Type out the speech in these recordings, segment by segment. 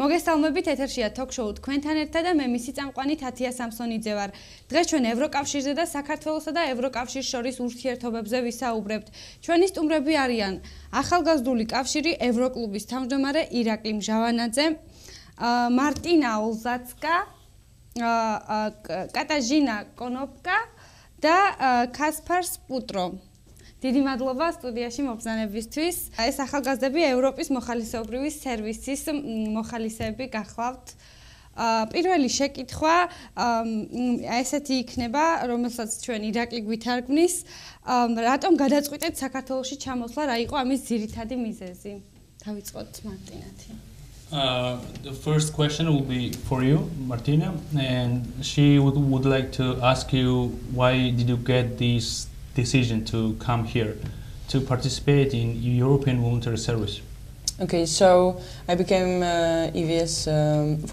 მოგესალმებით, ეთერშია თოქ-შოუ თქვენთან ერთად და მე მისი წამყვანი თათია სამსონიძე ვარ. დღეს ჩვენ ევროკავშირზე და საქართველოსა და ევროკავშირის შორის ურთიერთობებზე ვისაუბრებთ. ჩვენი სტუმრები არიან ახალგაზრდული კავშირი ევროკლუბის თავმჯდომარე ირაკლი მჟავანაძე, მარტინა ოლზაცკა, კატაჟინა კონოპკა და კასპარ სპუტრო. დიდი მადლობა სტუდიაში მობრძანებისთვის. ეს ახალგაზრდები ევროპის მოხალისეობრივი სერვისის მოხალისეები გახლავთ. პირველი შეკითხვა ესეთი იქნება, რომელსაც ჩვენ ირაკლი გვითარგმნის, რატომ გადაწყვიტეთ საქართველოში ჩამოსვლა, რა იყო ამის ძირითადი მიზეზი? დავიწყოთ მარტინათი. The first question will be for you, Martina, and she would like to ask you why did you get this decision to come here to participate in European Voluntary Service? Okay, so I became EVS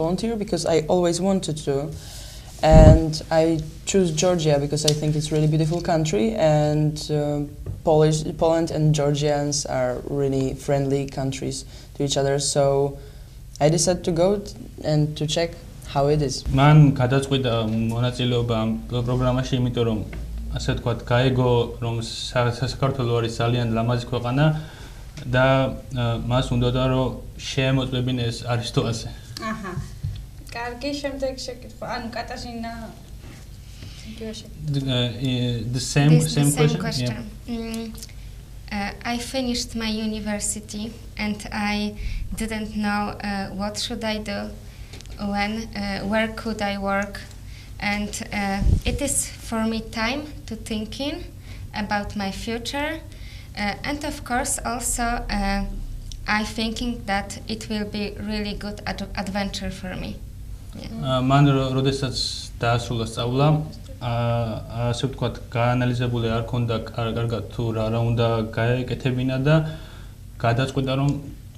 volunteer because I always wanted to, and I choose Georgia because I think it's a really beautiful country, and Poland and Georgians are really friendly countries to each other, so I decided to go and to check how it is. Man გადაწყვიტა მონაწილეობა ამ პროგრამაში, იმიტომ რომ ასე ვთქვათ, გაეგო რომ საქართველო არის ძალიან ლამაზი ქვეყანა და მას უნდოდა რომ შეემოწმებინეს არისტოაზე. აჰა. კარგი, შემდეგ შეკითხვა. ანუ კატაჟინა The same question. I finished my university and I didn't know what should I do, where could I work. And it is for me time to thinking about my future, and of course also I thinking that it will be really good adventure for me. Man როდესაც დაასრულა სწავლა, ასე ვთქვათ, გაანალიზებული არ ქონდა კარგად თუ რა უნდა გაეკეთებინა და გადაწყვიტა რომ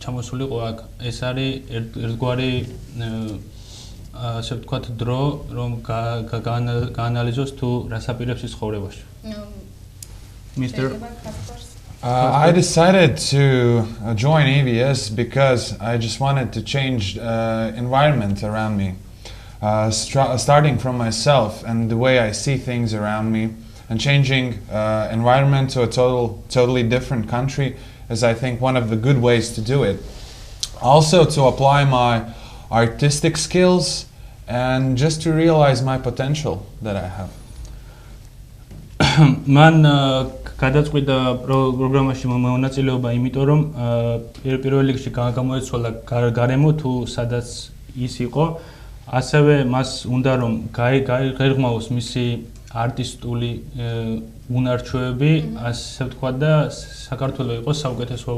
ჩამოსულიყო აქ. ეს არის ერთგვარი ასე ვთქვათ დრო რომ გაანალიზოს თუ რას აპირებს ის ცხოვრებაში. Mr. I decided to join EVS because I just wanted to change environment around me, starting from myself and the way I see things around me, and changing environment to a totally different country is, I think, one of the good ways to do it. Also to apply my artistic skills and just to realize my potential that I have. Man გადაწყვიტა პროგრამაში მონაწილეობა, იმიტომ რომ პირველ რიგში გამოეცვალა გარემო თუ სადაც ის იყო, ასევე მას უნდა რომ გაიღრმავოს მისი არტისტული უნარჩვევები, ასე ვთქვათ და საქართველო იყო საუკეთესო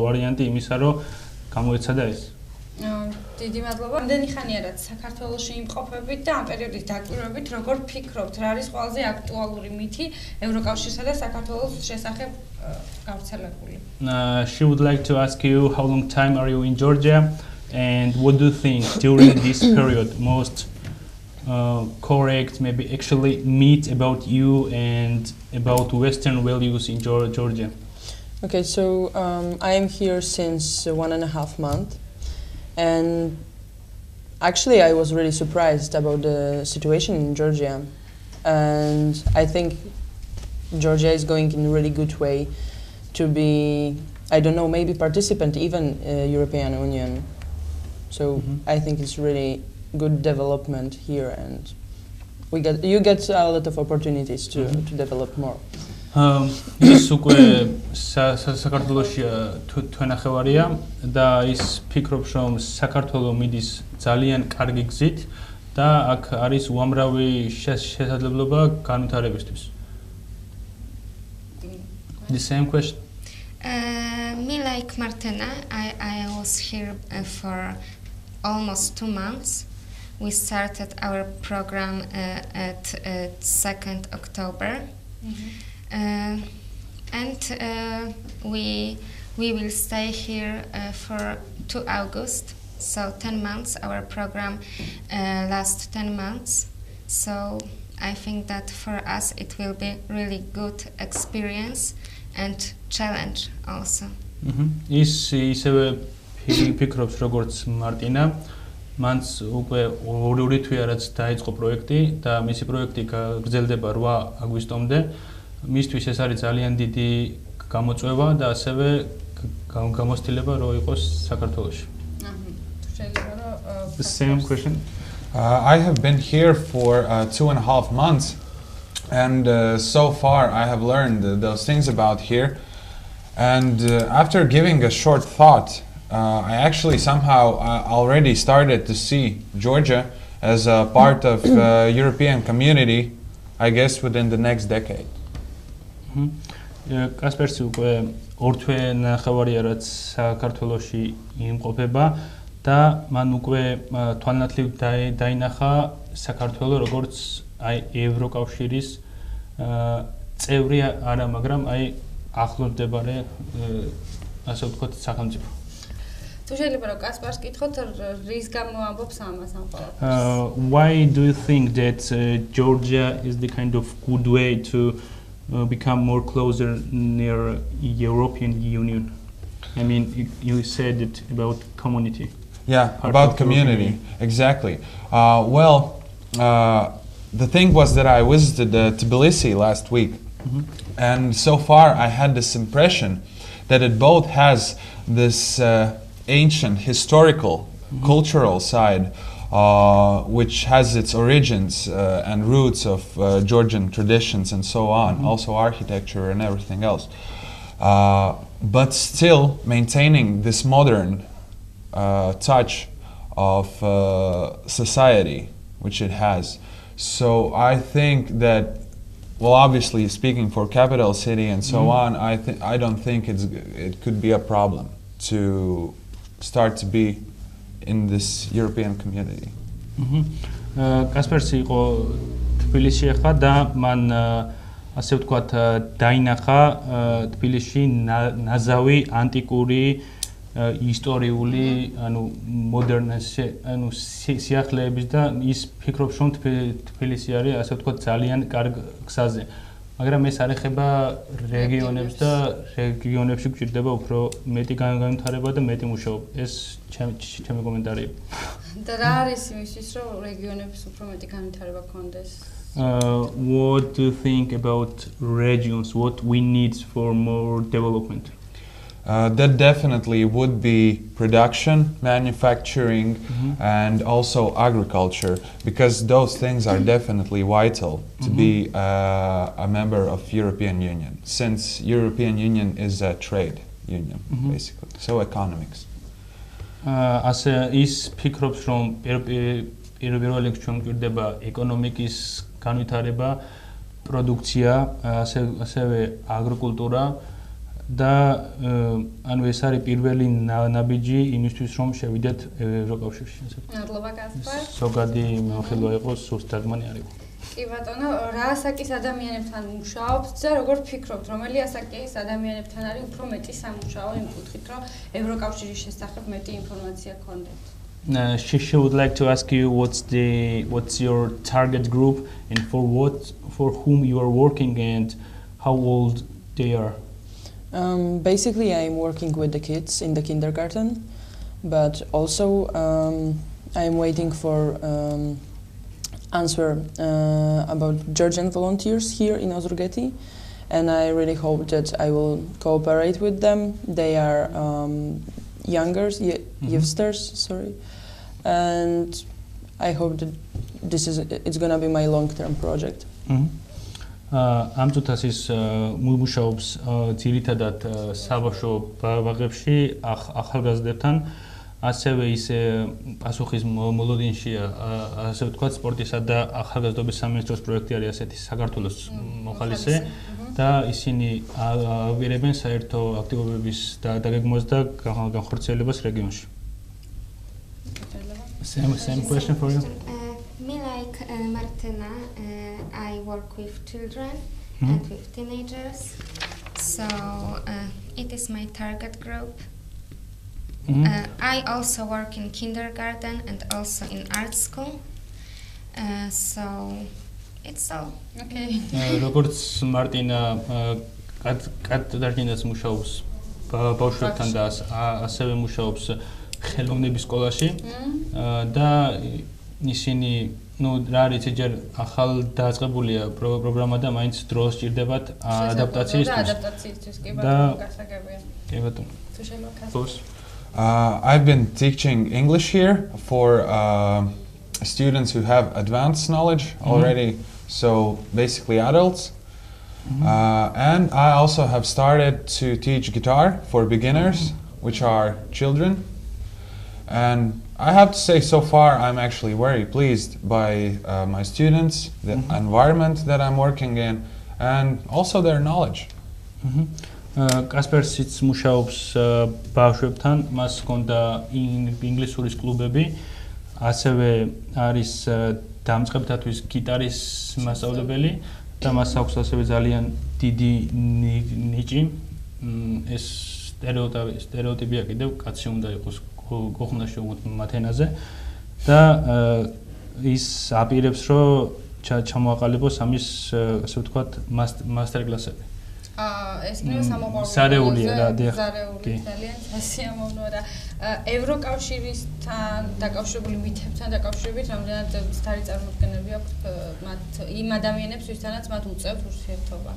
ვარიანტი იმისა, რომ გამოეცადა ეს. დიდი მადლობა. რამდენი ხანია რაც საქართველოში იმყოფებით და ამ პერიოდის დაკვირვებით როგორ ფიქრობთ, რა არის ყველაზე აქტუალური მითი ევროკავშირსა და საქართველოს შესახებ გავრცელებული? She would like to ask you how long time are you in Georgia and what do you think during this period most correct, maybe actually myth about you and about Western values in Georgia? Okay, so I am here since 1.5 months. And actually I was really surprised about the situation in Georgia, and I think Georgia is going in a really good way to be, I don't know, maybe participant even European Union. So I think it's really good development here, and you get a lot of opportunities to develop more. ის უკვე საქართველოში თვენახევარია და ის ფიქრობს რომ საქართველო მიდის ძალიან კარგი გზით და აქ არის უამრავი შესაძლებლობა განვითარებისთვის. The same question. Me like Martina, I was here for almost 2 months. We started our program at 2nd October. And we will stay here for 2 August, so 10 months. Our program lasts 10 months, so I think that for us it will be really good experience and challenge also. ის ისევე ფიქრობს როგორც მარტინა მანც უკვე ორი თვეა რაც დაიწყო პროექტი და მისი პროექტი გრძელდება 8 აგვისტომდე. მისთვის ეს არის ძალიან დიდი გამოწვევა და ასევე გამოცდილება რომ იყოს საქართველოში. The same question. I have been here for 2.5 months, and so far I have learned those things about here. And after giving a short thought, I actually somehow already started to see Georgia as a part of European community, I guess within the next decade. კასპერსი უკვე ორ თვე ნახევარია რაც საქართველოში იმყოფება და მან უკვე თვალნათლივ დაინახა საქართველო როგორც აი ევროკავშირის წევრი არა, მაგრამ აი ახლოს მდებარე ასე ვთქვათ სახელმწიფო. თუ შეიძლება რომ კასპარს კითხოთ რის გამო ამბობს ამას ამ ყველაფერს? Why do you think that Georgia is the kind of good way to become more closer near European Union? I mean, you said it about community. Yeah, about community, exactly. The thing was that I visited Tbilisi last week, and so far I had this impression that it both has this ancient, historical, cultural side, which has its origins and roots of Georgian traditions and so on, also architecture and everything else, but still maintaining this modern touch of society which it has. So I think that, well, obviously speaking for capital city and so on, I don't think it could be a problem to start to be in this European community. კასპერსი იყო თბილისში ახლა და მან ასე ვთქვათ დაინახა თბილისში ნაზავი ანტიკური ისტორიული ანუ მოდერნიზაცია ანუ სიახლეების და ის ფიქრობს რომ თბილისი არის ასე ვთქვათ ძალიან კარგ გზაზე. მაგრამ ეს არ ეხება რეგიონებს და რეგიონებში გვჭირდება უფრო მეტი განვითარება და მეტი მუშაობა. ეს ჩემი კომენტარია. და რა არის იმისთვის რომ რეგიონებს უფრო მეტი განვითარება გქონდეს? What do you think about regions? What we need for more development? That definitely would be production, manufacturing, and also agriculture, because those things are definitely vital to be a member of European Union, since European Union is a trade union, basically, so economics. Ასე ის ფიქრობს რომ პირველ რიგში ჩვენ გვჭირდება ეკონომიკის განვითარება, პროდუქცია, ასევე აგრიკულტურა და ანუ ეს არის პირველი ნაბიჯი იმისთვის რომ შევიდეთ ევროკავშირში. მადლობა კასპარ. ზოგადი მეხილვა იყოს სუსტადმანი არ იყო. კი ბატონო, რა ასაკის ადამიანებთან მუშაობს და როგორ ფიქრობთ, რომელი ასაკის ადამიანებთან არის უფრო მეტი სამუშაო იმ კუთხით, რომ ევროკავშირის შესახებ მეტი ინფორმაცია გქონდეთ? She would like to ask you what's your target group and for whom you are working and how old they are. Basically, I'm working with the kids in the kindergarten, but also I'm waiting for answer about Georgian volunteers here in Ozurgeti, and I really hope that I will cooperate with them. They are youngsters, sorry, and I hope that it's gonna be my long-term project. ამ წუთას ის მუშაობს ძირითადად საბავშვო ბაღებში ახალგაზრდებთან, ასევე ის პასუხის მოლოდინშია, ასე ვთქვათ, სპორტისა და ახალგაზრდობის სამინისტროს პროექტი არის ასეთი საქართველოს მოხალისე და ისინი აგვირებენ საერთო აქტივობების დაგეგმვას და განხორციელებას რეგიონში. Same question for you. Me like Martina, I work with children and with teenagers, so it is my target group. I also work in kindergarten and also in art school, so it's all. Okay. როგორც მარტინა კატარინას მუშაობს ბავშვებთან და ასევე მუშაობს ხელოვნების სკოლაში და ისინი რა არის ჯერ ახალ დაწყებულია პროგრამა და მაინც დროს სჭირდებათ ადაპტაციისთვის და გასაგებია. კი ბატონო. თუ შემოგხსენებთ. I've been teaching English here for students who have advanced knowledge already, so basically adults. And I also have started to teach guitar for beginners, which are children. And I have to say, so far, I'm actually very pleased by my students, the environment that I'm working in, and also their knowledge. კასპერსიც მუშაობს ბავშვებთან, მას ჰქონდა ინგლისურის კლუბები, ასევე არის დამწყებთათვის გიტარის მასწავლებელი და მას აქვს ასევე ძალიან დიდი ნიჭი. ეს სტერეოტიპია კიდევ კაცი უნდა იყოს გოხნაში მათ ენაზე და ის აპირებს რომ ჩამოაყალიბოს ამის ასე ვთქვათ მასტერ კლასები. ეს კიდევ სამოყვარულო სარეულია რა დიახ. ძალიან სასიამოვნოა და ევროკავშირისთან დაკავშირებული მითებთან დაკავშირებით რამდენად მცდარი წარმოდგენები აქვს მათ იმ ადამიანებს ვისთანაც მათ უწევთ ურთიერთობა.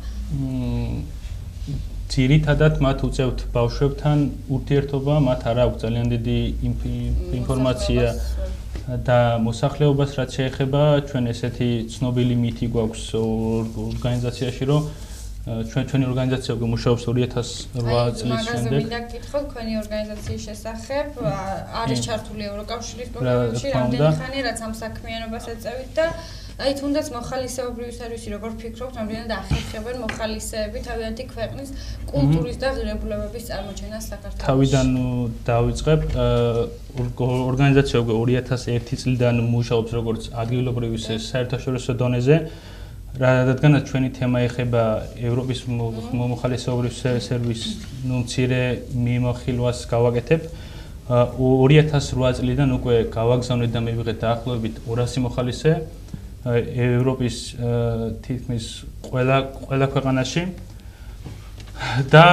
ძირითადად მათ უწევთ ბავშვებთან ურთიერთობა, მათ არ აქვს ძალიან დიდი ინფორმაცია და მოსახლეობას რაც შეეხება, ჩვენ ესეთი ცნობილი მითი გვაქვს ორგანიზაციაში, რომ ჩვენი ორგანიზაცია მუშაობს 2008 წლის შემდეგ. მინდა გკითხოთ თქვენი ორგანიზაციის შესახებ, არის ჩართული ევროკავშირის პროგრამაში, რამდენი ხანია რაც ამ საქმიანობას ეწევით და აი თუნდაც მოხალისეობრივი სერვისი როგორ ფიქრობთ, რამდენად ახერხებენ მოხალისეები თავიანთი ქვეყნის კულტურის და ღირებულებების წარმოჩენას საქართველოში? თავიდან დავიწყებ, ორგანიზაცია 2001 წლიდან მუშაობს როგორც ადგილობრივ ისე საერთაშორისო დონეზე. რადგანაც ჩვენი თემა ეხება ევროპის მოხალისეობრივ სერვისს, მცირე მიმოხილვას გავაკეთებ. 2008 წლიდან უკვე გავაგზავნეთ და მივიღეთ დაახლოებით 200 მოხალისე ევროპის თითქმის ყველა ქვეყანაში და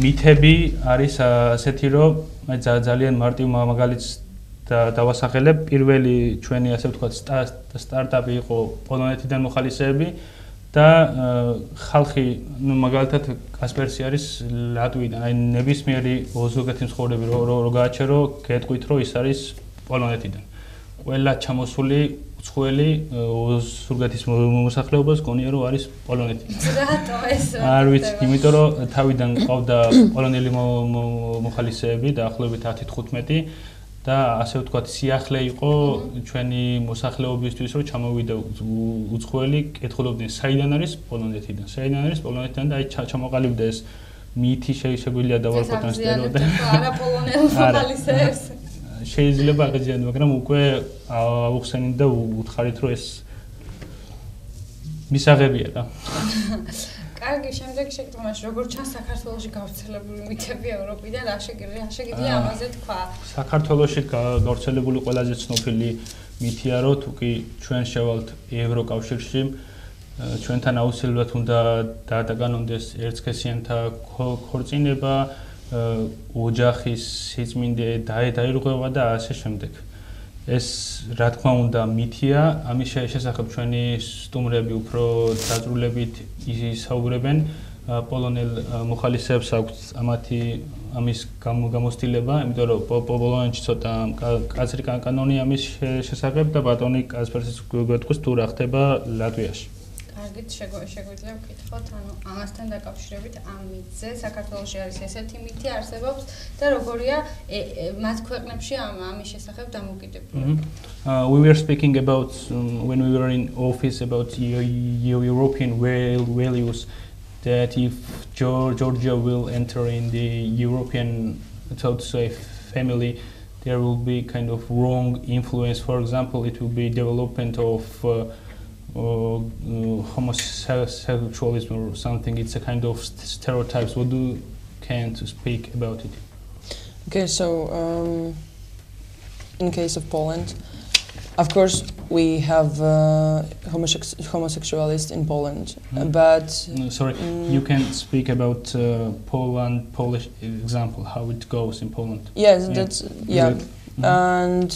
მითები არის ასეთი, რომ ძალიან მარტივ მაგალითს დავასახელებ. პირველი ჩვენი ასე ვთქვათ სტარტაპი იყო პოლონეთიდან მოხალისეები და ხალხი, მაგალითად კასპერსი არის ლატვიიდან, აი ნებისმიერი ოზურგეთის მსხვერპლები რო გააჩერო, გეტყვით რომ ის არის პოლონეთიდან. ყველა ჩამოსული უცხოელი ოზურგეთის მოსახლეობას გონია რომ არის პოლონეთიდან. რატო ეს? არ ვიცი, იმიტომ რომ თავიდან ყავდა პოლონელი მოხალისეები დაახლოებით 10-15 და ასე ვთქვათ სიახლე იყო ჩვენი მოსახლეობისთვის რომ ჩამოვიდა უცხოელი, კითხულობდნენ საიდან არის პოლონეთიდან. საიდან არის პოლონეთიდან და აი ჩამოყალიბდა ეს მითი შეგვიძლია დავარქვათ ამ სტერეოტიპი. არა პოლონელ მოხალისეებს. შეიძლება აღიძინოთ, მაგრამ უკვე აუხსენით და უთხარით რომ ეს მისაღებია რა. კარგი, შემდეგი შეკითხვაში, როგორ ჩანს საქართველოში გავრცელებული მითები ევროპიდან, რა შეგიძლია ამაზე თქვა? საქართველოში გავრცელებული ყველაზე ცნობილი მითია, რომ თუ კი ჩვენ შევალთ ევროკავშირში, ჩვენთან აუცილებლად უნდა დაგანონდეს ერთსქესიანთა ქორწინება, ოჯახის სიწმინდე დაირღვევა და ასე შემდეგ. ეს რა თქმა უნდა მითია, ამის შესახებ ჩვენი სტუმრები უფრო დაწვრილებით ისაუბრებენ. პოლონელ მოხალისეებს აქვს ამის გამოცდილება, იმიტომ რომ პოლონეთში ცოტა კაცრი კანონი ამის შესახებ და ბატონი კასპერსიც გვეტყვის თუ რა ხდება ლატვიაში. კარგით, შეგვიძლია ვკითხოთ, ანუ ამასთან დაკავშირებით ამ მითზე საქართველოში არის ესეთი მითი არსებობს და როგორია მათ ქვეყნებში ამის შესახებ დამოკიდებული. We were speaking about when we were in office about European values that if Georgia will enter in the European, so to say, family, there will be kind of wrong influence. For example, it will be development of homosexualism or something. It's a kind of stereotypes. What do you can to speak about it? Okay, so in case of Poland, Of course, we have homosexualists in Poland, but No, sorry, you can speak about Polish example, how it goes in Poland. yes, Yeah. that's yeah. And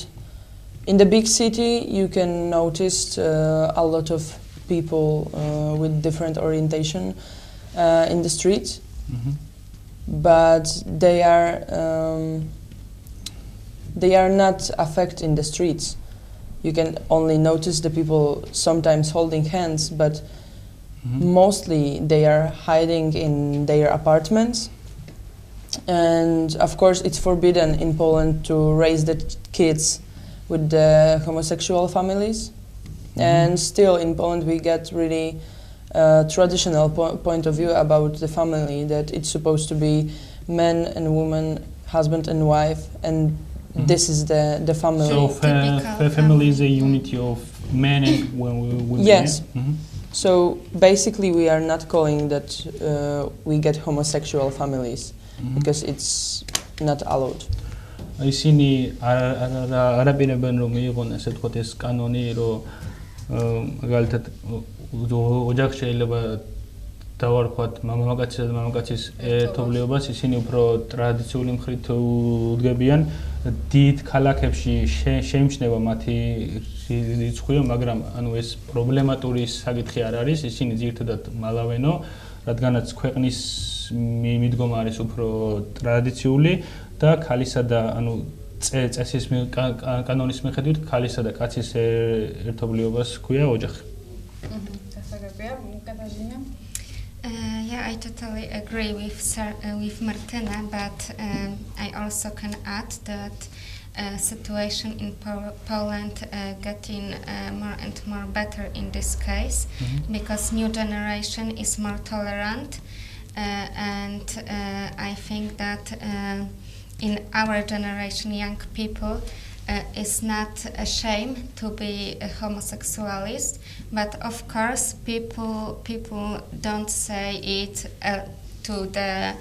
in the big city, you can notice a lot of people with different orientation in the streets, but they are not affected in the streets. You can only notice the people sometimes holding hands, but mostly they are hiding in their apartments. And of course, it's forbidden in Poland to raise the kids with the homosexual families. And still in Poland we get really traditional point of view about the family, that it's supposed to be man and woman, husband and wife, and this is the family. So Typical family is a unity of men and women. Yes. Yeah? So basically we are not calling that we get homosexual families, because it's not allowed. ისინი არაპირებენ რომ მიიღონ ესე ვთქვათ ეს კანონი, რომ მაგალითად ოჯახ შეიძლება დავარქვათ მამაკაცისა და მამაკაცის ერთობლიობას, ისინი უფრო ტრადიციული მხრით უდგებიან. დიდ ქალაქებში შეიმჩნევა მათი რიცხვია, მაგრამ ანუ ეს პრობლემატური საკითხი არ არის, ისინი ძირითადად მალავენო, რადგანაც ქვეყნის მიდგომა არის უფრო ტრადიციული და ქალისა და ანუ წესის კანონის მიხედვით ქალისა და კაცის ერთობლიობას ჰქვია ოჯახი. Yeah, I totally agree with Martyna, but I also can add that situation in Poland getting more and more better in this case, because new generation is more tolerant, and I think that in our generation, young people is not ashamed to be a homosexualist, but of course people don't say it to the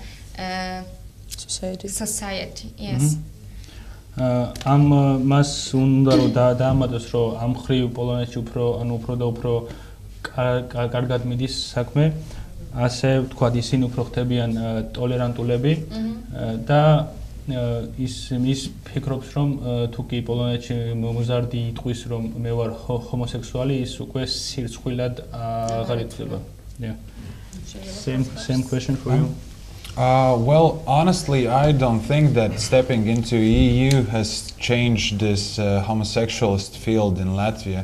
society. Yes. ამ მას უნდა რომ დაამატოს, რომ ამ ხრივ პოლონეთში უფრო და უფრო კარგად მიდის საქმე, ასე ვთქვათ, ისინი უფრო ხდებიან ტოლერანტულები და ის ფიქრობს, რომ თუ კი პოლონეთში მოზარდი იტყვის, რომ მე ვარ ჰომოსექსუალი, ის უკვე სირცხვილად აღარ ითვლება. Yeah. Same question for you. Well, honestly, I don't think that stepping into EU has changed this homosexualist field in Latvia.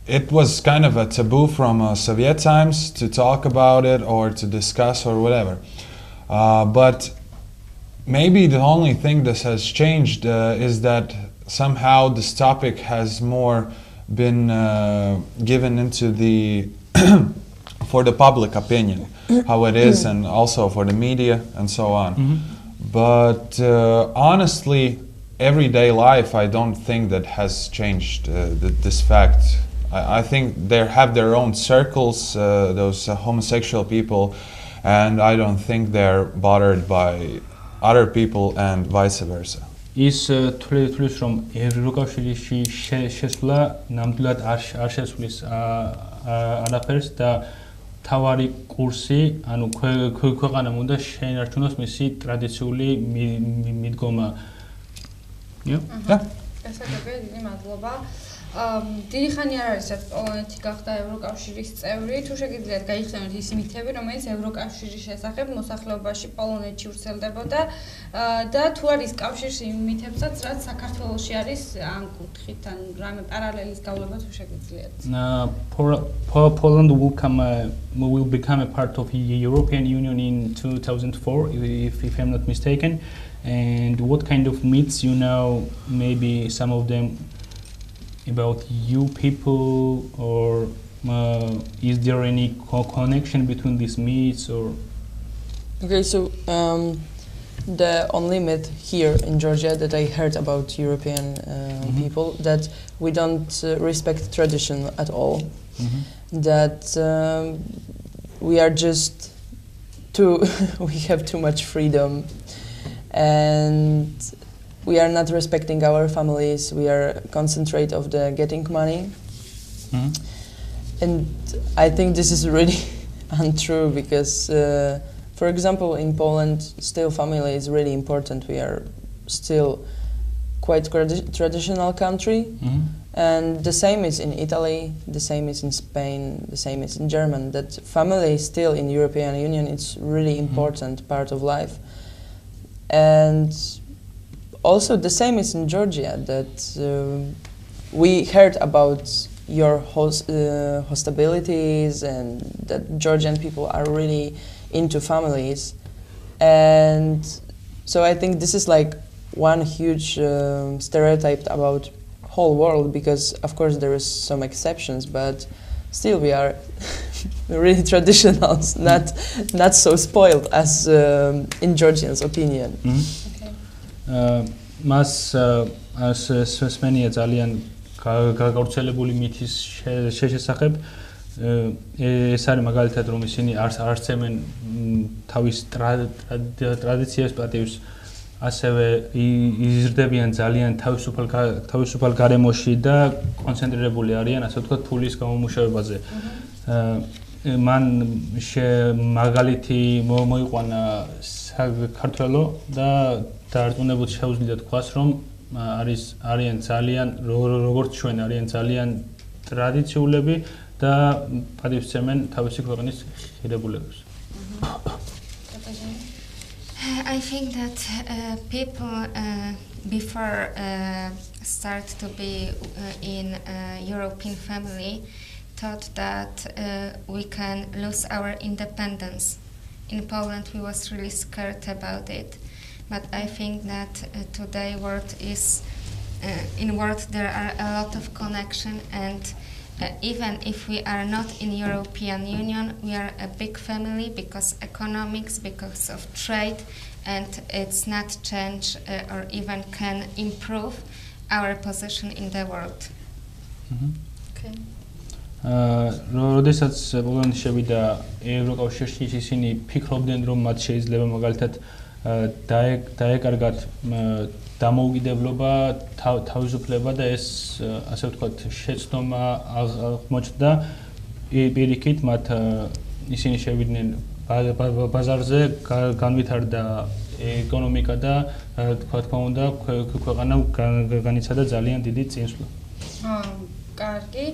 It was kind of a taboo from Soviet times to talk about it or to discuss or whatever. But maybe the only thing that has changed is that somehow this topic has more been given into the for the public opinion, how it is, and also for the media and so on. But honestly, everyday life, I don't think that has changed this fact. I think they have their own circles, those homosexual people, and I don't think they're bothered by other people and vice versa. ის თulis რომ ევროკავშირში შესვლა ნამდვილად არ შესვლის არაფერს და თავარი კურსი, ანუ ქვეყანამ უნდა შეინარჩუნოს მისი ტრადიციული მიდგომა. გასაგებია, დიდი მადლობა. დიდი ხანი არ არის, რაც პოლონეთი გახდა ევროკავშირის წევრი. თუ შეგიძლიათ გაიხსენოთ ის მითები, რომელიც ევროკავშირის შესახებ მოსახლეობაში პოლონეთში ვრცელდებოდა და თუ არის კავშირს იმ მითებსაც, რაც საქართველოში არის ამ კუთხით, ან რამე პარალელის გავლება თუ შეგიძლიათ. Poland will become a part of the European Union in 2004, if I'm not mistaken. And what kind of myths you know, maybe some of them about you people, or is there any connection between these myths, or? Okay, so the only myth here in Georgia that I heard about European people, that we don't respect tradition at all, that we are just we have too much freedom, and we are not respecting our families. We are concentrate of the getting money, and I think this is really untrue because, for example, in Poland, still family is really important. We are still quite traditional country, and the same is in Italy, the same is in Spain, the same is in Germany. That family still in European Union, it's really important part of life, and also the same is in Georgia. That we heard about your hostilities and that Georgian people are really into families, and so I think this is like one huge stereotype about whole world, because of course there is some exceptions, but still we are really traditional, not so spoiled as in Georgians' opinion. მას სმენია ძალიან გავრცელებული მითის შესახებ. ეს არის მაგალითად რომ ისინი არცემენ თავის ტრადიციებს, პატივს, ასევე იზრდებიან ძალიან თავისუფალ გარემოში და კონცენტრირებული არიან, ასე ვთქვათ, ფულის გამომუშავებაზე. მან მაგალითი მოიყვანა საქართველო და დაარწმუნებულად შეუძლია თქვას, რომ არიან ძალიან, როგორც ჩვენ, არიან ძალიან ტრადიციულები და პატივს სცემენ თავისი ქვეყნის ღირებულებებს. I think that people before start to be in European family thought that we can lose our independence. In Poland we was really scared about it, but I think that today in world there are a lot of connection, and even if we are not in European Union, we are a big family because economics, because of trade, and it's not change or even can improve our position in the world. Okay. როდესაც პოლონეთი შევიდა ევროკავშირში, ისინი ფიქრობდნენ, რომ მათ შეიძლება მაგალითად დაეკარგათ დამოუკიდებლობა, თავისუფლება და ეს, ასე ვთქვათ, შეცდომა აღმოჩნდა. პირიქით მათ ისინი შევიდნენ ბაზარზე, განვითარდა ეკონომიკა და თქვა უნდა ქვეყანამ განიცადა ძალიან დიდი წინსვლა. კარგი.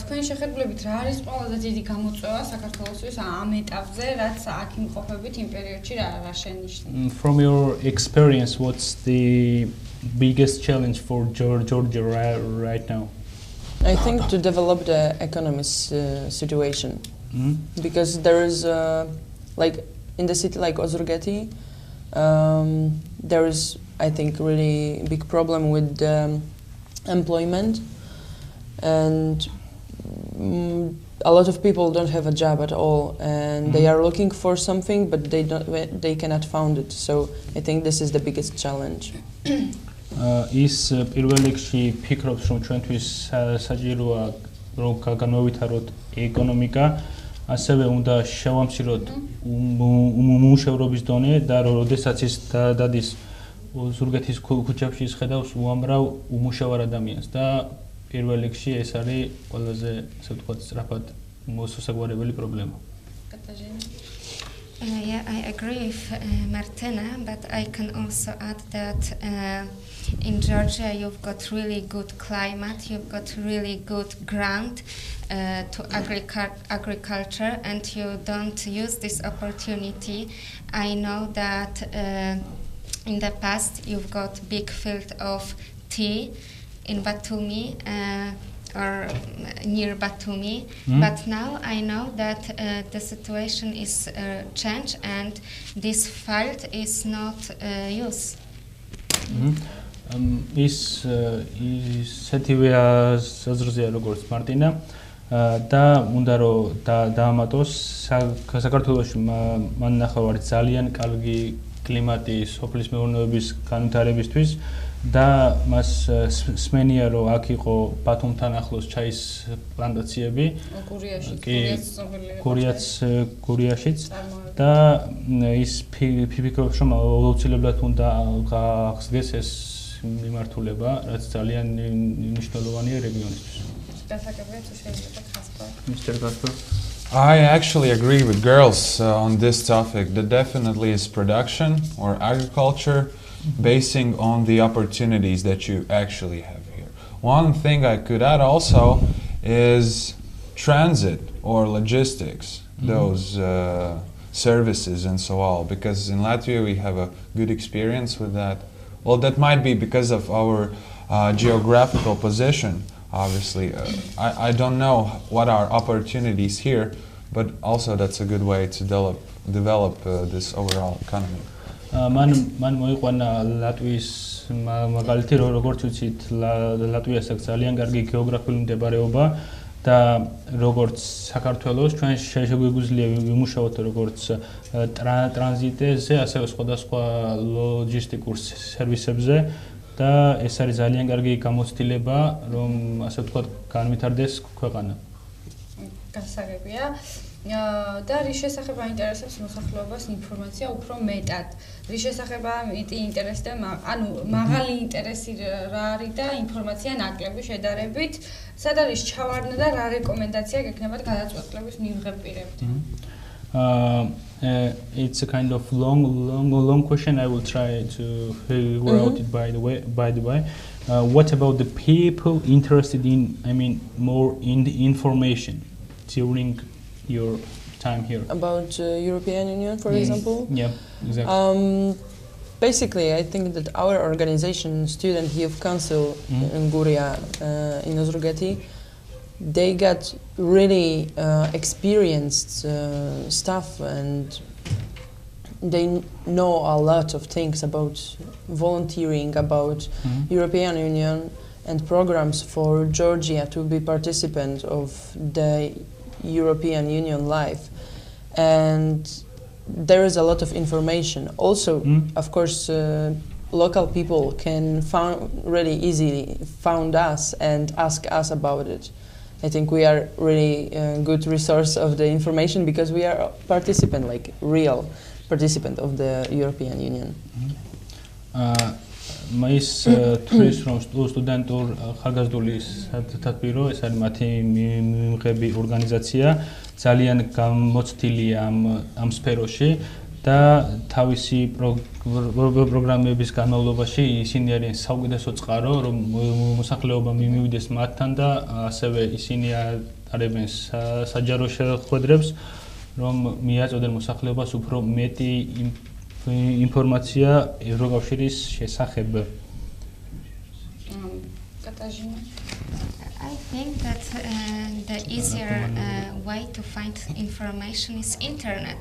თქვენი შეხედულებით რა არის ყველაზე დიდი გამოწვევა საქართველოსთვის ამ ეტაპზე, რაც აქ იმყოფებით იმ პერიოდში რა შენიშნება? From your experience, what's the biggest challenge for Georgia right now? I think to develop the economic situation, because there is like in the city like Ozurgeti, there is, I think, really big problem with employment, and a lot of people don't have a job at all, and they are looking for something, but they cannot find it. So I think this is the biggest challenge. ის პირველ რიგში ფიქრობს, რომ ჩვენთვის საჭიროა რომ განვავითაროთ ეკონომიკა, ასევე უნდა შევამციროთ უმუშევრობის დონე და როდესაც ის დადის ზურგეთის ქუჩებში ის ხედავს უამრავ უმუშევარ ადამიანს და პირველ რიგში ეს არის ყველაზე, ასე ვთქვათ, სწრაფად მოსასაგვარებელი პრობლემა. Yeah, I agree with Martina, but I can also add that in Georgia you've got really good climate, you've got really good ground to agriculture, and you don't use this opportunity. I know that in the past you've got big field of tea in Batumi or near Batumi, but now I know that the situation is changed and this field is not used. ის ისეთივე აზრზეა როგორც მარტინა და უნდა რომ დაამატოს საქართველოში მან ნახევარი ძალიან კარგი კლიმატი სოფლის მეურნეობის განვითარებისთვის და მას სმენია რომ აქ იყო ბათუმთან ახლოს ჩაის პლანტაციები გურიაშიც და ის ფიქრობს რომ აუცილებლად უნდა გახსდეს ეს მიმართულება რაც ძალიან მნიშვნელოვანია რეგიონისთვის. Mr. Gasper. I actually agree with girls on this topic. That definitely is production or agriculture basing on the opportunities that you actually have here. One thing I could add also is transit or logistics, those services and so on, because in Latvia we have a good experience with that. Well, that might be because of our geographical position. Obviously, I don't know what are opportunities here, but also that's a good way to develop this overall economy. მან მოიყვანა ლატვიის მაგალითი როგორც ვიცით ლატვიას აქვს ძალიან კარგი გეოგრაფიული მდებარეობა და როგორც საქართველოს ჩვენ შეგვიძლია ვიმუშაოთ როგორც ტრანზიტზე ასევე სხვადასხვა ლოჯისტიკურ სერვისებზე და ეს არის ძალიან კარგი გამოცდილება რომ ასე ვთქვათ განვითარდეს ქვეყანა. გასაგებია და რის შესახებ აინტერესებს მოსახლეობას ინფორმაცია უფრო მეტად. რის შესახებ ინტერესდება, ანუ მაღალი ინტერესი რა არის და ინფორმაცია ნაკლები შედარებით, სად არის ჩავარდნა და რა რეკომენდაცია გექნებათ გადაწყვეტილების მიღებ პირებთან? It's a kind of long question. I will try to figure out it by the way. What about the people interested in, more in the information during your time here? About European Union, for example? Yeah, exactly. Basically, I think that our organization, Student Youth Council in Guria, in Ozurgeti, they got really experienced staff and they know a lot of things about volunteering, about European Union and programs for Georgia to be participant of the European Union life. And there is a lot of information. Also, of course, local people can really easily find us and ask us about it. I think we are really a good resource of the information because we are a participant, like real participant of the European Union. Მაის თვლის რომ სტუდენტურ ხარგაზრდული სათათბირო ეს არის მათი მიღები ორგანიზაცია ძალიან გამოცდილია ამ სფეროში და თავისი პროგრამების განმავლობაში ისინი არიან საუკეთესო წყარო რომ მოსახლეობა მივიდეს მათთან და ასევე ისინი არებენ საჯარო შეხვედრებს რომ მიაწოდენ მოსახლეობას უფრო მეტი ინფორმაცია ევროკავშირის შესახებ. I think that the easier way to find information is internet.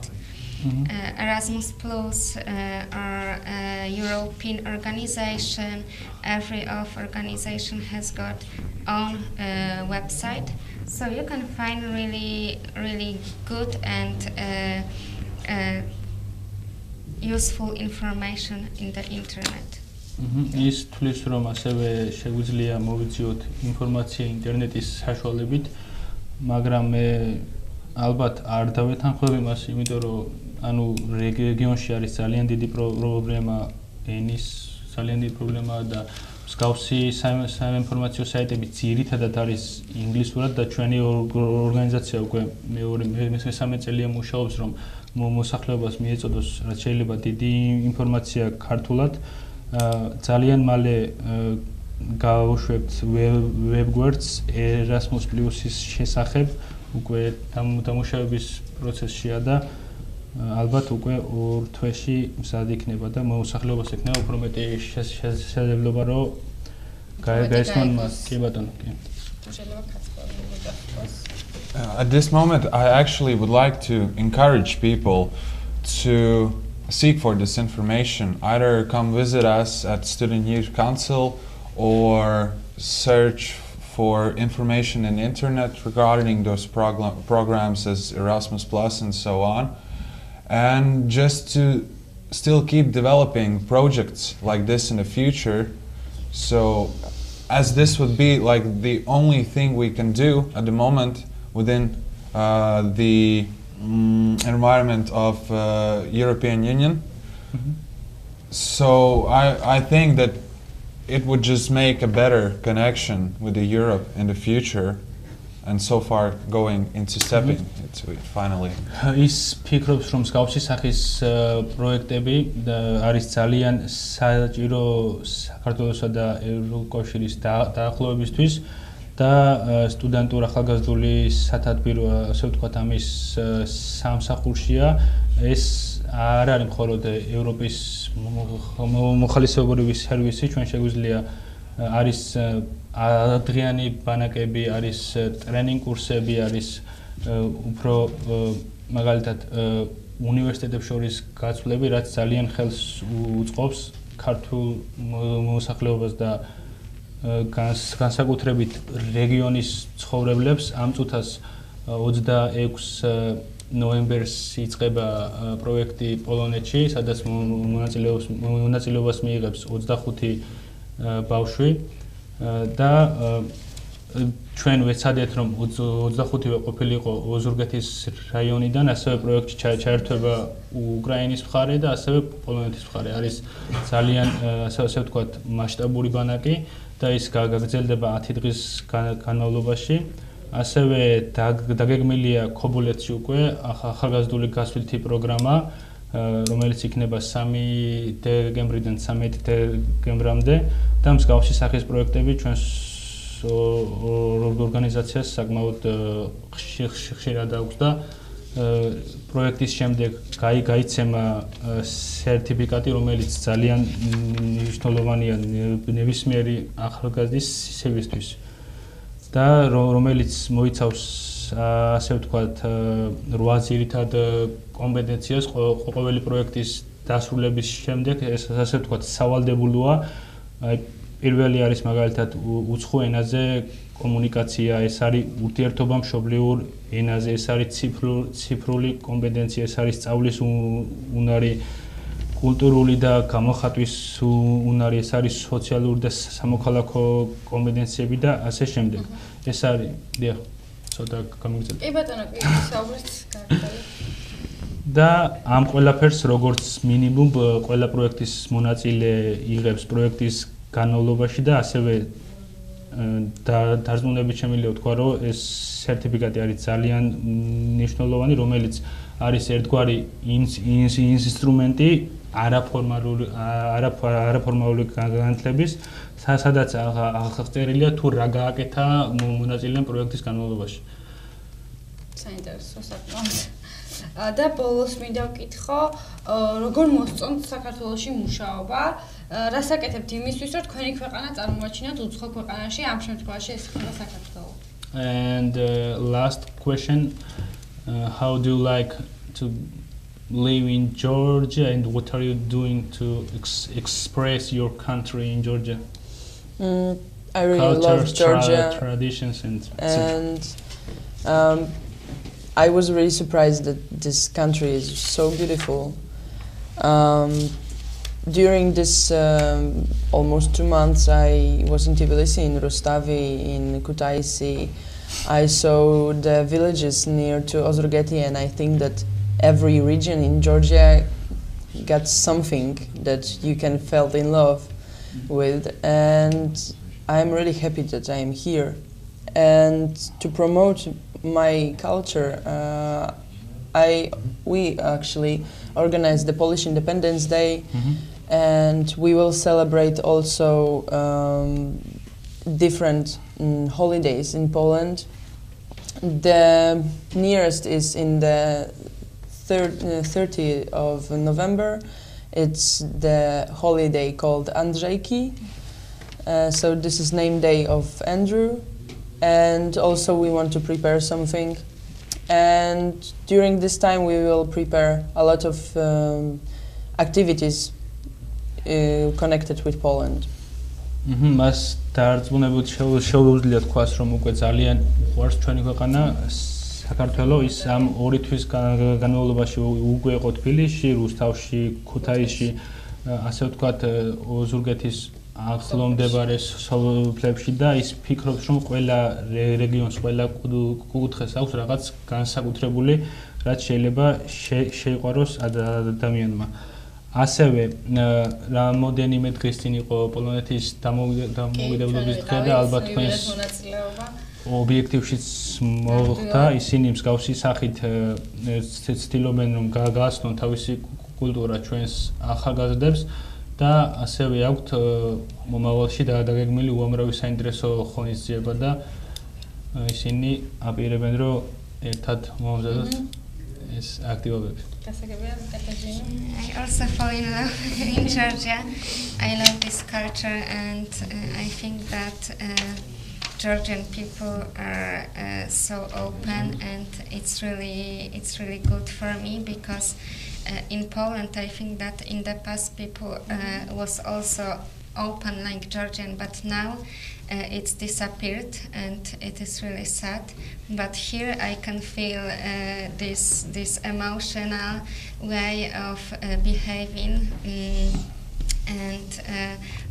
Erasmus Plus or European organization, every organization has got own website, so you can find really good and useful information in the internet. ის თulis რომ ასევე შეგვიძლია მოვიძიოთ ინფორმაცია ინტერნეტის საშუალებით, მაგრამ მე ალბათ არ დავეთანხმები მას, იმიტომ რომ ანუ რეგიონში არის ძალიან დიდი პრობლემა ენის, ძალიან დიდი პრობლემაა და მსგავსი საინფორმაციო საიტები ძირითადად არის ინგლისურად და ჩვენი ორგანიზაცია უკვე მესამე წელია მუშაობს რომ მოსახლეობას მიეწოდოს რაც შეიძლება დიდი ინფორმაცია ქართულად ძალიან მალე გავუშვებთ ვებგვერდს Erasmus Plus-ის შესახებ უკვე დამუშავების პროცესშია და ალბათ უკვე ორ თვეში მზად იქნება და მოსახლეობას ექნება უფრო მეტი შესაძლებლობა რომ გაესმან მას. კი ბატონო, კი. At this moment, I actually would like to encourage people to seek for this information. Either come visit us at Student Youth Council or search for information in the internet regarding those programs as Erasmus Plus and so on. And just to still keep developing projects like this in the future So, as this would be like the only thing we can do at the moment within the environment of European Union. So I think that it would just make a better connection with the Europe in the future, and so far going into stepping into it finally. ის ფიქრობს, რომ მსგავსი სახის პროექტები არის ძალიან საჭირო საქართველოსა და ევროკავშირის დაახლოებისთვის და სტუდენტურ ახალგაზრდული სათათბირო, ასე ვთქვათ, ამის სამსახურშია. ეს არ არის მხოლოდ ევროპის მოხალისეობრივი სერვისი, ჩვენ შეგვიძლია არის დღიანი ბანაკები, არის ტრენინგ კურსები, არის უფრო მაგალითად უნივერსიტეტებს შორის გაცვლები, რაც ძალიან ხელს უწყობს ქართულ მოსახლეობას და განსაკუთრებით რეგიონის ცხოვრებლებს. ამ წუთას 26 ნოემბერს იწყება პროექტი პოლონეთში, სადაც მონაწილეობას მიიღებს 25 ბავშვი და ჩვენ ვეცადეთ, რომ 25-ვე ყოფილიყო ოზურგეთის რაიონიდან, ასევე პროექტში ჩაერთვება უკრაინის მხარე და ასევე პოლონეთის მხარე. არის ძალიან ასე ვთქვათ მასშტაბური ბანაკი და ის გაგრძელდება 10 დღის განმავლობაში. ასევე დაგეგმილია ქობულეთში უკვე ახალგაზრდული გასვლითი პროგრამა, რომელიც იქნება 3 დეკემბრიდან 13 დეკემბრამდე და მსგავსი სახის პროექტები ჩვენს ორგანიზაციას საკმაოდ ხშირად აქვს და პროექტის შემდეგ გაიცემა სერტიფიკატი, რომელიც ძალიან მნიშვნელოვანია ნებისმიერი ახალგაზრდის CV-ისთვის და რომელიც მოიცავს ასე ვთქვათ 8 ძირითად კომპეტენციას ყოველი პროექტის დასრულების შემდეგ. ეს ასე ვთქვათ სავალდებულოა. აი პირველი არის მაგალითად უცხო ენაზე კომუნიკაცია, ეს არის ურთიერთობა მშობლიურ ენაზე, ეს არის ციფრული კომპეტენცია, ეს არის სწავლის უნარი, კულტურული და გამოხატვის უნარი, ეს არის სოციალური და სამოქალაქო კომპეტენციები და ასე შემდეგ. ეს არის, დიახ, ცოტა გამიგზავნა. კი ბატონო, კი, საუბრით გარკვეული. და ამ ყველაფერს როგორც მინიმუმ ყველა პროექტის მონაწილე იღებს პროექტის განმავლობაში და ასევე დარწმუნებით შემიძლია ვთქვა, რომ ეს სერტიფიკატი არის ძალიან მნიშვნელოვანი, რომელიც არის ერთგვარი ინსტრუმენტი არაფორმალური განათლების, სადაც აღწერილია თუ რა გააკეთა მონაწილეამ პროექტის განმავლობაში. საინტერესო საკმაოდ. და ბოლოს მინდა ვკითხო, როგორ მოსწონთ საქართველოში მუშაობა, რას აკეთებთ იმისთვის, რომ თქვენი ქვეყანა წარმოაჩინოთ უცხო ქვეყანაში, ამ შემთხვევაში ეს იქნება საქართველო. And last question, how do you like to live in Georgia and what are you doing to express your country in Georgia? I really Culture, love Georgia traditions and I was really surprised that this country is so beautiful. During this almost 2 months, I was in Tbilisi, in Rustavi, in Kutaisi. I saw the villages near to Ozurgeti, and I think that every region in Georgia got something that you can fall in love with, and I'm really happy that I am here. And to promote my culture, we actually organized the Polish Independence Day, and we will celebrate also different holidays in Poland. The nearest is in the 30th of November. It's the holiday called Andrzejki. So this is name day of Andrew. And also we want to prepare something. And during this time we will prepare a lot of activities connected with Poland. მას დარწმუნებით შეუძლია თქვას, რომ უკვე ძალიან უყვარს ჩვენი ქვეყანა საქართველო. ის ამ 2 თვის განმავლობაში უკვე იყო თბილისში, რუსთავში, ქუთაისში, ასე ვთქვათ, ოზურგეთის ახლო მდებარე სოფლებში და ის ფიქრობს, რომ ყველა რეგიონს, ყველა კუთხეს აქვს რაღაც განსაკუთრებული, რაც შეიძლება შეიყვაროს ადამიანმა. ასევე რამოდენიმე დღის წინ იყო პოლონეთის დამოუკიდებლობის დღე და ალბათ თქვენს ობიექტივშიც მოხდა, ისინი მსგავსი სახით ცდილობენ რომ გააცნონ თავისი კულტურა ჩვენს ახალგაზრდებს და ასევე აქვთ მომავალში დაგეგმილი უამრავი საინტერესო ღონისძიება და ისინი აპირებენ რომ ერთად მომზადოთ ეს აქტივობები. I also fall in love in Georgia. I love this culture and I think that Georgian people are so open and it's really good for me because in Poland I think that in the past people was also open like Georgian, but now it's disappeared and it is really sad. But here I can feel this emotional way of behaving, and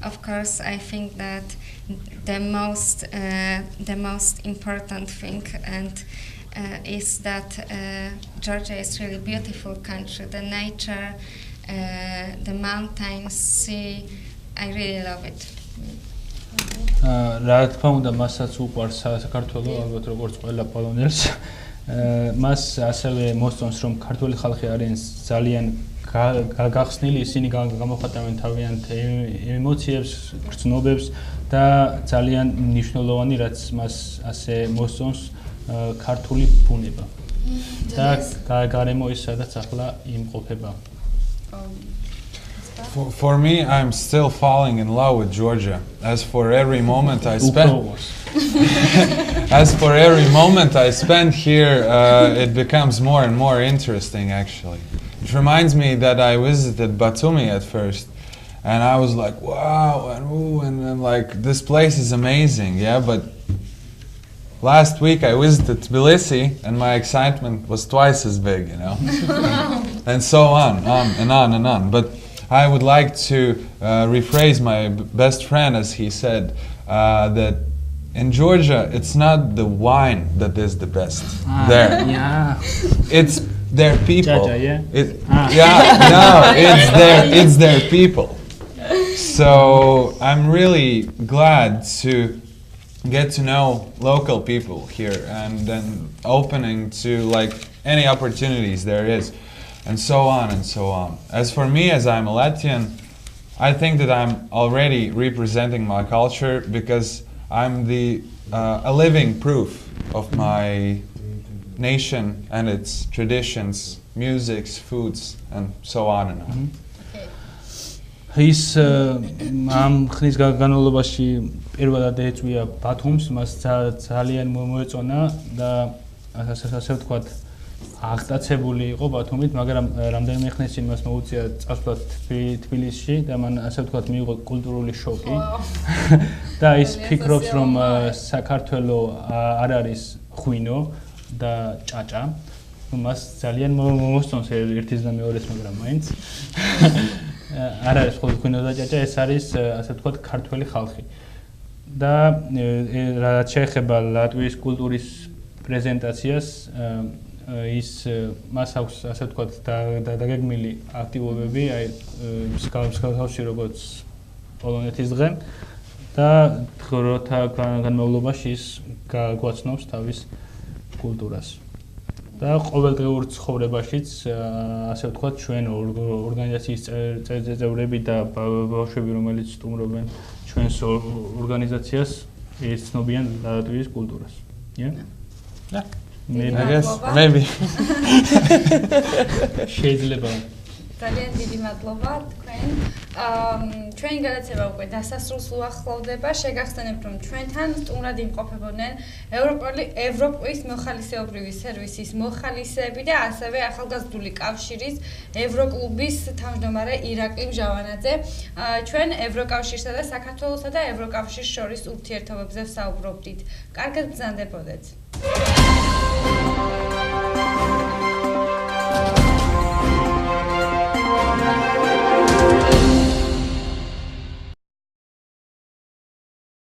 of course I think that the most important thing and is that Georgia is really beautiful country. The nature, the mountains, sea, I really love it. რა თქმა უნდა, მასაც უყვარს საქართველო, ალბათ როგორც ყველა პოლონელს. მას ასევე მოსწონს, რომ ქართველი ხალხი არიან ძალიან გახსნილი, ისინი გამოხატავენ თავიანთ ემოციებს, გრძნობებს და ძალიან მნიშვნელოვანი, რაც მას ასე მოსწონს ქართული ბუნება. და გარემო ის სადაც ახლა იმყოფება. For me, I'm still falling in love with Georgia. As for every moment I spend here, it becomes more and more interesting. Actually, it reminds me that I visited Batumi at first, and I was like, "Wow!" and like this place is amazing. Yeah, but last week I visited Tbilisi, and my excitement was twice as big. You know, and so on and on and on. But I would like to rephrase my best friend as he said that in Georgia it's not the wine that is the best there. Yeah. It's their people. Yeah. It's their people. So I'm really glad to get to know local people here and then opening to like any opportunities there is. And so on and so on. As for me, as I'm a Latvian, I think that I'm already representing my culture because I'm a living proof of my nation and its traditions, musics, foods, and so on and on. ის ამ ხნის განმავლობაში პირველად ეწვია ბათუმს, მას ძალიან მოეწონა და ასე ვთქვათ აღტაცებული იყო ბათუმით, მაგრამ რამდენიმე ხნის წინ მას მოუწია წასვლა თბილისში და მან ასე ვთქვათ მიიღო კულტურული შოკი. და ის ფიქრობს, რომ საქართველო არ არის ღვინო და ჭაჭა. მას ძალიან მოსწონს ერთის და მეორეს, მაგრამ მაინც არ არის მხოლოდ ღვინო და ჭაჭა, ეს არის ასე ვთქვათ ქართველი ხალხი. და რაც შეეხება ლატვიის კულტურის პრეზენტაციას, ის მას აქვს ასე ვთქვათ დაგეგმილი აქტივობები, აი მსგავსი როგორც პოლონეთის დღე და დროთა განმავლობაში ის გაგვაცნობს თავის კულტურას. და ყოველდღიურ ცხოვრებაშიც ასე ვთქვათ ჩვენ ორგანიზაციის წევრები და ბავშვები, რომელიც სტუმრობენ ჩვენს ორგანიზაციას, იცნობიან ლატვიის კულტურას. Yeah. I guess, maybe. შეიძლება. ძალიან დიდი მადლობა თქვენ. ჩვენი გადაცემა უკვე დასასრულს უახლოვდება. შეგახსენებთ, რომ ჩვენთან სტუმრად იმყოფებოდნენ ევროპის მოხალისეობრივი სერვისის მოხალისეები და ასევე ახალგაზრდული კავშირის ევროკლუბის თავმჯდომარე ირაკლი მჟავანაძე. ჩვენ ევროკავშირსა და საქართველოსა და ევროკავშირს შორის ურთიერთობებზე ვსაუბრობდით. კარგად ბრძანდებოდეთ.